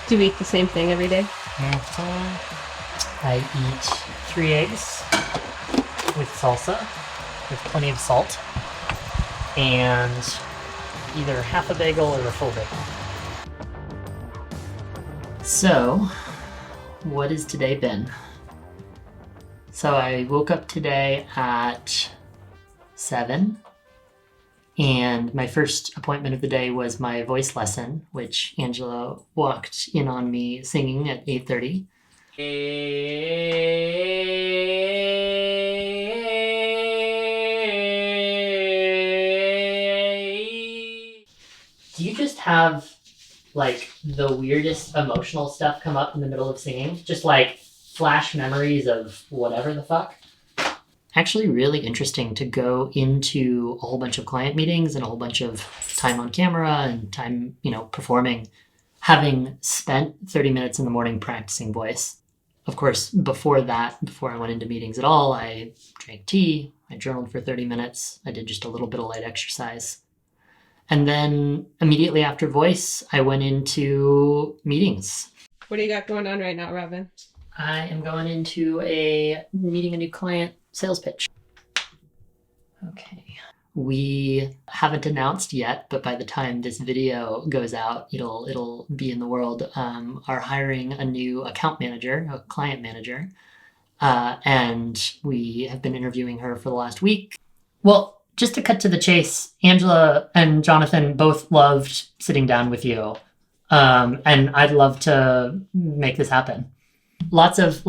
Do you eat the same thing every day? I eat 3 eggs with salsa, with plenty of salt, and either half a bagel or a full bagel. So, what has today been? So I woke up today at 7, and my first appointment of the day was my voice lesson, which Angela walked in on me singing at 8:30. Do you just have like the weirdest emotional stuff come up in the middle of singing? Just like flash memories of whatever the fuck? Actually really interesting to go into a whole bunch of client meetings and a whole bunch of time on camera and time, performing, having spent 30 minutes in the morning practicing voice. Of course, before I went into meetings at all, I drank tea, I journaled for 30 minutes, I did just a little bit of light exercise. And then immediately after voice, I went into meetings. What do you got going on right now, Robin? I am going into meeting a new client sales pitch. Okay. We haven't announced yet, but by the time this video goes out, it'll be in the world. Are hiring a new account manager, a client manager, and we have been interviewing her for the last week. Well, just to cut to the chase, Angela and Jonathan both loved sitting down with you, and I'd love to make this happen. Lots of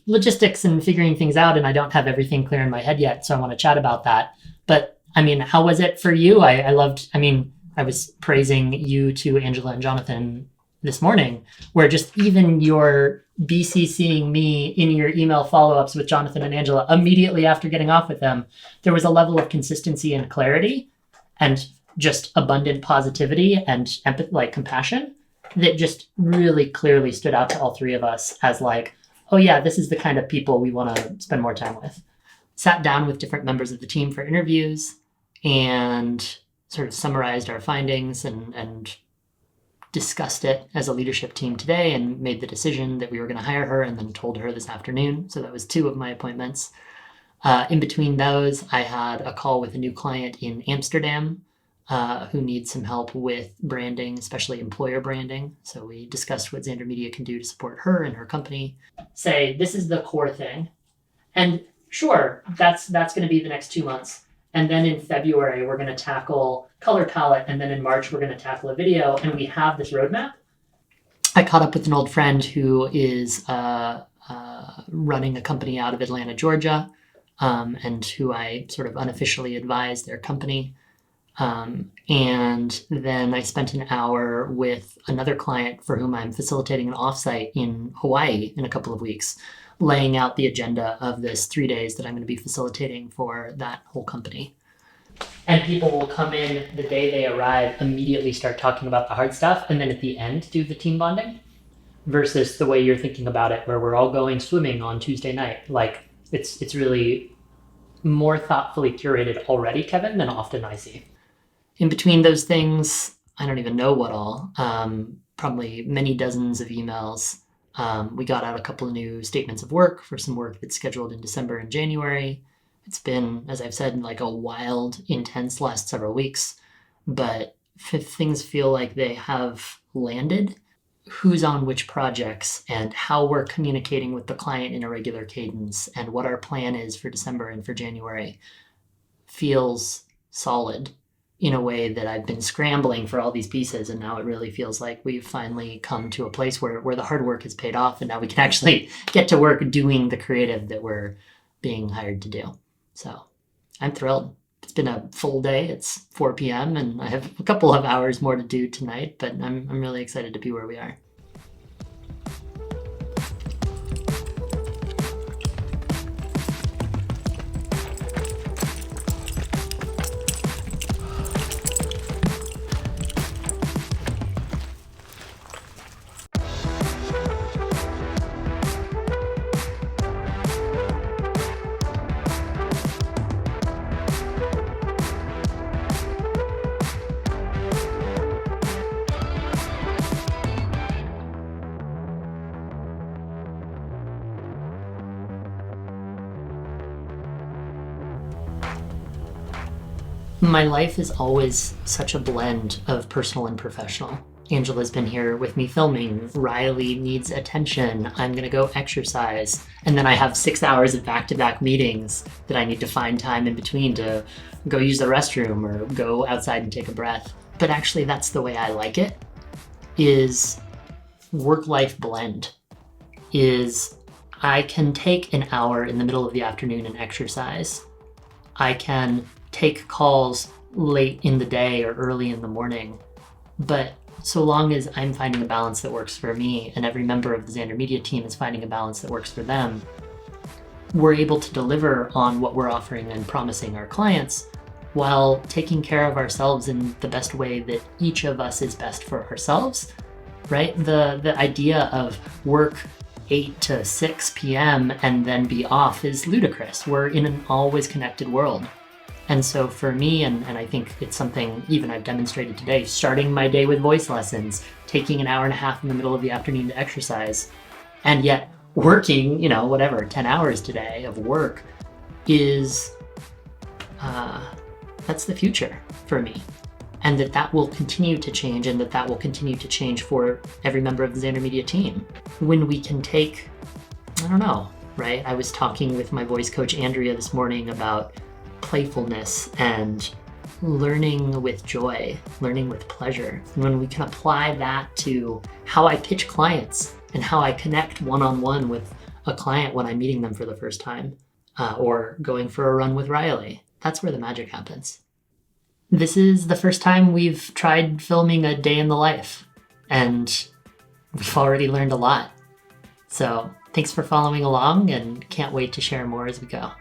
logistics and figuring things out, and I don't have everything clear in my head yet, so I want to chat about that. But I mean, how was it for you? I was praising you to Angela and Jonathan this morning, where just even your BCCing me in your email follow-ups with Jonathan and Angela immediately after getting off with them, there was a level of consistency and clarity and just abundant positivity and empathy, like compassion, that just really clearly stood out to all three of us as like, oh yeah, this is the kind of people we want to spend more time with. Sat down with different members of the team for interviews and sort of summarized our findings and discussed it as a leadership team today and made the decision that we were going to hire her, and then told her this afternoon. So that was 2 of my appointments. In between those, I had a call with a new client in Amsterdam who needs some help with branding, especially employer branding. So we discussed what Zander Media can do to support her and her company. Say, this is the core thing. And sure, that's going to be the next 2 months. And then in February, we're going to tackle color palette. And then in March, we're going to tackle a video. And we have this roadmap. I caught up with an old friend who is running a company out of Atlanta, Georgia, and who I sort of unofficially advised their company. And then I spent an hour with another client for whom I'm facilitating an offsite in Hawaii in a couple of weeks, laying out the agenda of this 3 days that I'm going to be facilitating for that whole company. And people will come in the day they arrive, immediately start talking about the hard stuff, and then at the end do the team bonding, versus the way you're thinking about it, where we're all going swimming on Tuesday night. Like, it's really more thoughtfully curated already, Kevin, than often I see. In between those things, I don't even know what all, probably many dozens of emails. We got out a couple of new statements of work for some work that's scheduled in December and January. It's been, as I've said, like a wild, intense last several weeks, but things feel like they have landed. Who's on which projects and how we're communicating with the client in a regular cadence and what our plan is for December and for January feels solid in a way that I've been scrambling for all these pieces, and now it really feels like we've finally come to a place where the hard work has paid off, and now we can actually get to work doing the creative that we're being hired to do. So I'm thrilled. It's been a full day. It's 4 p.m. and I have a couple of hours more to do tonight, but I'm really excited to be where we are. My life is always such a blend of personal and professional. Angela's been here with me filming. Riley needs attention. I'm gonna go exercise. And then I have 6 hours of back-to-back meetings that I need to find time in between to go use the restroom or go outside and take a breath. But actually, that's the way I like it, is work-life blend. Is I can take an hour in the middle of the afternoon and exercise. I can take calls late in the day or early in the morning. But so long as I'm finding a balance that works for me and every member of the Zander Media team is finding a balance that works for them, we're able to deliver on what we're offering and promising our clients while taking care of ourselves in the best way that each of us is best for ourselves, right? The idea of work 8 to 6 p.m. and then be off is ludicrous. We're in an always connected world. And so for me, and I think it's something even I've demonstrated today, starting my day with voice lessons, taking an hour and a half in the middle of the afternoon to exercise, and yet working, 10 hours today of work is, that's the future for me. And that will continue to change, and that will continue to change for every member of the Zander Media team. When we can take, right? I was talking with my voice coach, Andrea, this morning about playfulness and learning with joy, learning with pleasure. And when we can apply that to how I pitch clients and how I connect one-on-one with a client when I'm meeting them for the first time, or going for a run with Riley, that's where the magic happens. This is the first time we've tried filming a day in the life, and we've already learned a lot. So thanks for following along, and can't wait to share more as we go.